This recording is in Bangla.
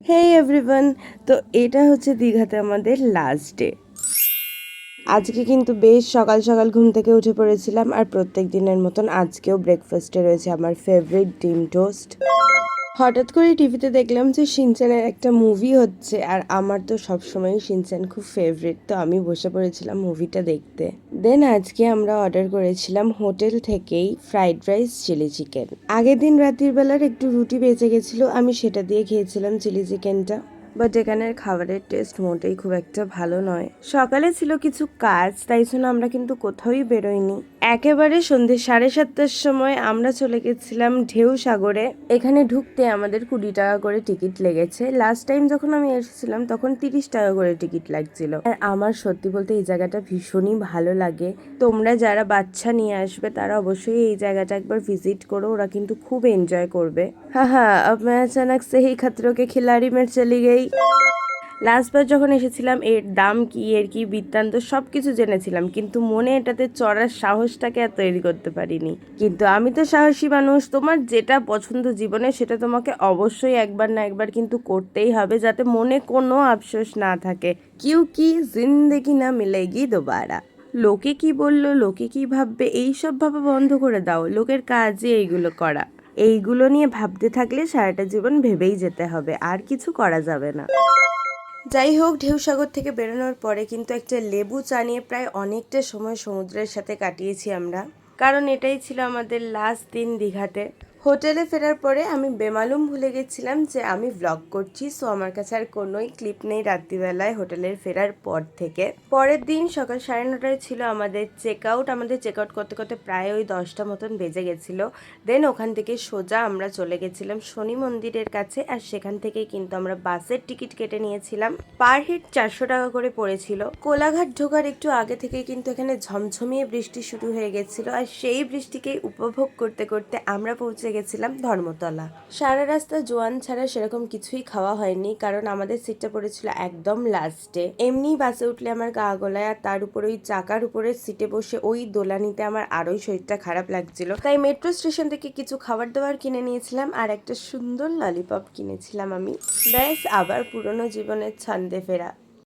হেই এভরিওয়ান, তো এটা হচ্ছে দীঘাতে আমাদের লাস্ট ডে। আজকে কিন্তু বেশ সকাল সকাল ঘুম থেকে উঠে পড়েছিলাম, আর প্রত্যেক দিনের মতন আজকেও ব্রেকফাস্টে রয়েছে আমার ফেভারিট ডিম টোস্ট। হঠাৎ করে টিভিতে দেখলাম যে শিনচ্যানের একটা মুভি হচ্ছে, আর আমার তো সবসময়ই শিনচ্যান খুব ফেভারিট, তো আমি বসে পড়েছিলাম মুভিটা দেখতে। দেন আজকে আমরা অর্ডার করেছিলাম হোটেল থেকেই ফ্রাইড রাইস, চিলি চিকেন। আগের দিন রাত্রির বেলার একটু রুটি বেঁচে গেছিলো, আমি সেটা দিয়ে খেয়েছিলাম চিলি চিকেনটা। বাট এখানের খাবারের টেস্ট মোটেই খুব একটা ভালো নয়। সকালে ছিল কিছু কাজ, তাই জন্য আমরা কিন্তু কোথাওই বেরোইনি। একেবারে সন্ধ্যে 7:30টার সময় আমরা চলে গেছিলাম ঢেউ সাগরে। এখানে ঢুকতে আমাদের 20 টাকা করে টিকিট লেগেছে। লাস্ট টাইম যখন আমি এসেছিলাম তখন 30 টাকা করে টিকিট লাগছিল। আর আমার সত্যি বলতে এই জায়গাটা ভীষণই ভালো লাগে। তোমরা যারা বাচ্চা নিয়ে আসবে তারা অবশ্যই এই জায়গাটা একবার ভিজিট করো, ওরা কিন্তু খুব এনজয় করবে। হ্যাঁ হ্যাঁ, अब मैं अचानक से ही खतरों के खिलाड़ी में चली गई। লাস্টবার যখন এসেছিলাম এর দাম কি, এর কি বৃত্তান্ত সব কিছু জেনেছিলাম, কিন্তু মনে এটাতে চড়ার সাহসটাকে আর তৈরি করতে পারিনি। কিন্তু আমি তো সাহসী মানুষ, তোমার যেটা পছন্দ জীবনে সেটা তোমাকে অবশ্যই একবার না একবার কিন্তু করতেই হবে, যাতে মনে কোনো আফসোস না থাকে। কিউকি জিন্দেগি না মিলেগি দোবারা। লোকে কি বললো, লোকে কি ভাববে, এইসব ভাবা বন্ধ করে দাও। লোকের কাজই এইগুলো করা। এইগুলো নিয়ে ভাবতে থাকলে সারাটা জীবন ভেবেই যেতে হবে, আর কিছু করা যাবে না। যাই হোক, ঢেউসাগর থেকে বেরোনোর পরে কিন্তু একটা লেবু চা নিয়ে প্রায় অনেকটা সময় সমুদ্রের সাথে কাটিয়েছি আমরা, কারণ এটাই ছিল আমাদের লাস্ট দিন দীঘাতে। হোটেলে ফেরার পরে আমি বেমালুম ভুলে গেছিলাম যে আমি ভ্লগ করছি, সো আমার কাছে আর কোনোই ক্লিপ নেই রাত্রিবেলায় হোটেলের ফেরার পর থেকে। পরের দিন সকাল 9:30টায় ছিল আমাদের চেক আউট। আমাদের চেক আউট করতে করতে প্রায় ওই 10টা মতন বেজে গেছিলো। দেন ওখান থেকে সোজা আমরা চলে গেছিলাম শনি মন্দিরের কাছে, আর সেখান থেকে কিন্তু আমরা বাসের টিকিট কেটে নিয়েছিলাম। পার হেড 400 টাকা করে পড়েছিল। কোলাঘাট ঢোকার একটু আগে থেকে কিন্তু এখানে ঝমঝমিয়ে বৃষ্টি শুরু হয়ে গেছিল, আর সেই বৃষ্টিকেই উপভোগ করতে করতে আমরা পৌঁছে গেছিলাম ধর্মতলা। সারা রাস্তা জোয়ান ছাড়া সেরকম কিছুই খাওয়া হয়নি, কারণ আমাদের সিটটা পড়েছিল একদম লাস্টে। এমনি বাসে উঠলে আমার গা গলায়, আর তার উপর ওই চাকার উপরে সিটে বসে ওই দোলানিতে আমার আরোই শরীরটা খারাপ লাগছিল। তাই মেট্রো স্টেশন থেকে কিছু খাবার দাবার কিনে নিয়েছিলাম, আর একটা সুন্দর ললিপপ কিনেছিলাম আমি। ব্যাস, আবার পুরনো জীবনের ছন্দে ফেরা।